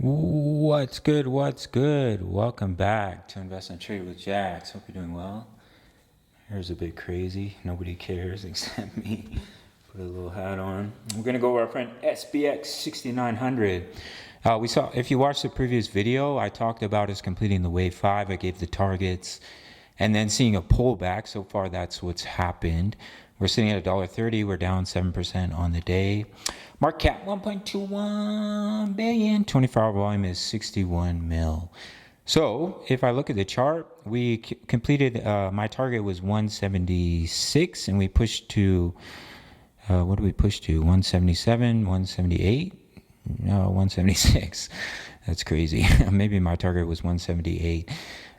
What's good? What's good? Welcome back to Invest and Trade with Jax. Hope you're doing well. Hair's a bit crazy. Nobody cares except me. Put a little hat on. We're gonna go over our friend SPX6900. We saw, if you watched the previous video, I talked about us completing the wave 5. I gave the targets and then seeing a pullback. So far, that's what's happened. We're sitting at $1.30. We're down 7% on the day. Market cap 1.21 billion. 24-hour volume is 61 mil. So if I look at the chart, we completed, my target was 176 and we pushed to, what did we push to? 177, 178? No, 176. That's crazy. Maybe my target was 178.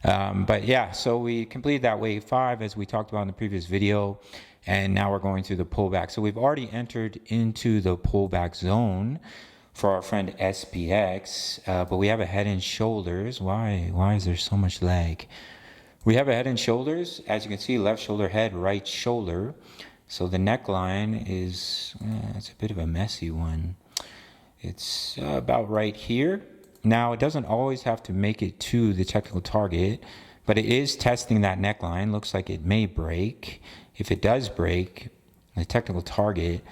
But yeah, so we completed that wave 5 as we talked about in the previous video. And now we're going through the pullback. So we've already entered into the pullback zone for our friend SPX, but we have a head and shoulders. Why is there so much lag? We have a head and shoulders, as you can see, left shoulder, head, right shoulder. So the neckline is, it's a bit of a messy one. It's about right here. Now it doesn't always have to make it to the technical target, but it is testing that neckline. Looks like it may break. If it does break, the technical target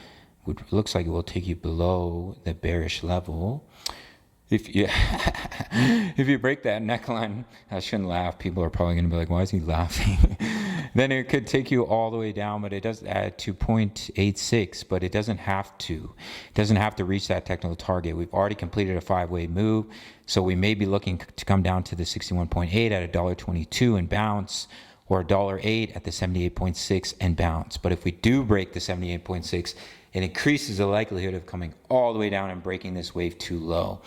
looks like it will take you below the bearish level. If you if you break that neckline, I shouldn't laugh. People are probably going to be like, why is he laughing? Then it could take you all the way down, but it does add to 0.86, but it doesn't have to. It doesn't have to reach that technical target. We've already completed a 5-way move, so we may be looking to come down to the 61.8 at $1.22 and bounce, or $1.08 at the 78.6 and bounce. But if we do break the 78.6, it increases the likelihood of coming all the way down and breaking this wave too low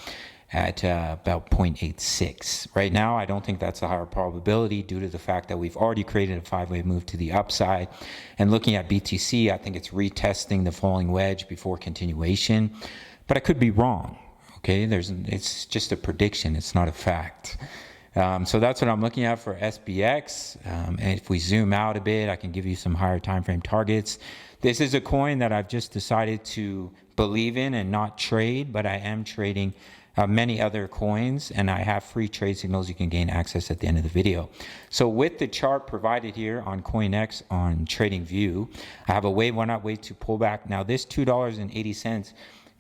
at about 0.86. Right now, I don't think that's a higher probability due to the fact that we've already created a 5-way move to the upside. And looking at BTC, I think it's retesting the falling wedge before continuation. But I could be wrong, okay? It's just a prediction. It's not a fact. So that's what I'm looking at for SPX. And if we zoom out a bit, I can give you some higher time frame targets. This is a coin that I've just decided to believe in and not trade, but I am trading many other coins, and I have free trade signals you can gain access at the end of the video. So with the chart provided here on CoinX on TradingView, I have a wave 1 up, wave 2 pullback. Now this $2.80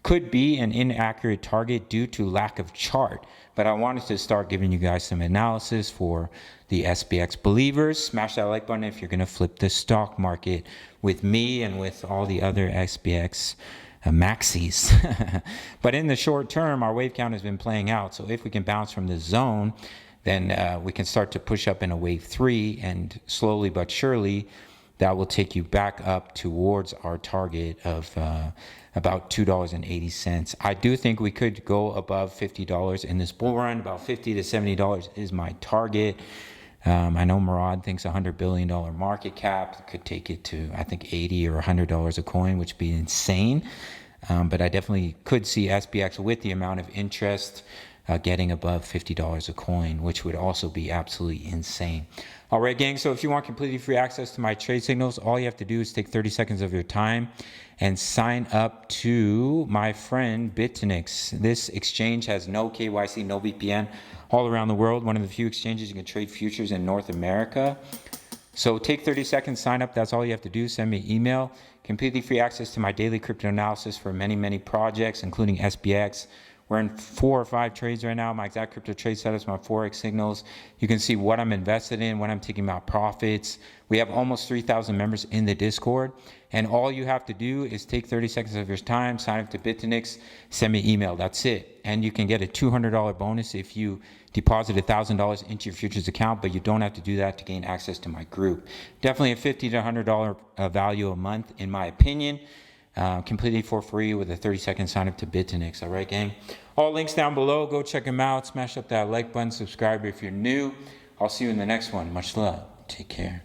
could be an inaccurate target due to lack of chart, but I wanted to start giving you guys some analysis for the SPX believers. Smash that like button if you're going to flip the stock market with me and with all the other SPX maxis. But in the short term, our wave count has been playing out. So if we can bounce from the zone, then we can start to push up in a wave 3, and slowly but surely that will take you back up towards our target of about $2.80. I do think we could go above $50 in this bull run. About $50 to $70 is my target. I know MURAD thinks $100 billion market cap could take it to, I think, $80 or $100 a coin, which would be insane. But I definitely could see SPX with the amount of interest getting above $50 a coin, which would also be absolutely insane. All right, gang, so if you want completely free access to my trade signals, all you have to do is take 30 seconds of your time and sign up to my friend Bitfinex. This exchange has no KYC, no VPN, all around the world. One of the few exchanges you can trade futures in North America. So take 30 seconds, sign up. That's all you have to do. Send me an email. Completely free access to my daily crypto analysis for many, many projects, including SPX. We're in 4 or 5 trades right now. My exact crypto trade status, my Forex signals. You can see what I'm invested in, when I'm taking my profits. We have almost 3,000 members in the Discord. And all you have to do is take 30 seconds of your time, sign up to Bitfinex, send me an email. That's it. And you can get a $200 bonus if you deposit $1,000 into your futures account, but you don't have to do that to gain access to my group. Definitely a $50 to $100 value a month, in my opinion. Completely for free with a 30-second sign up to Bitfinex. All right, gang? All links down below. Go check them out. Smash up that like button. Subscribe if you're new. I'll see you in the next one. Much love. Take care.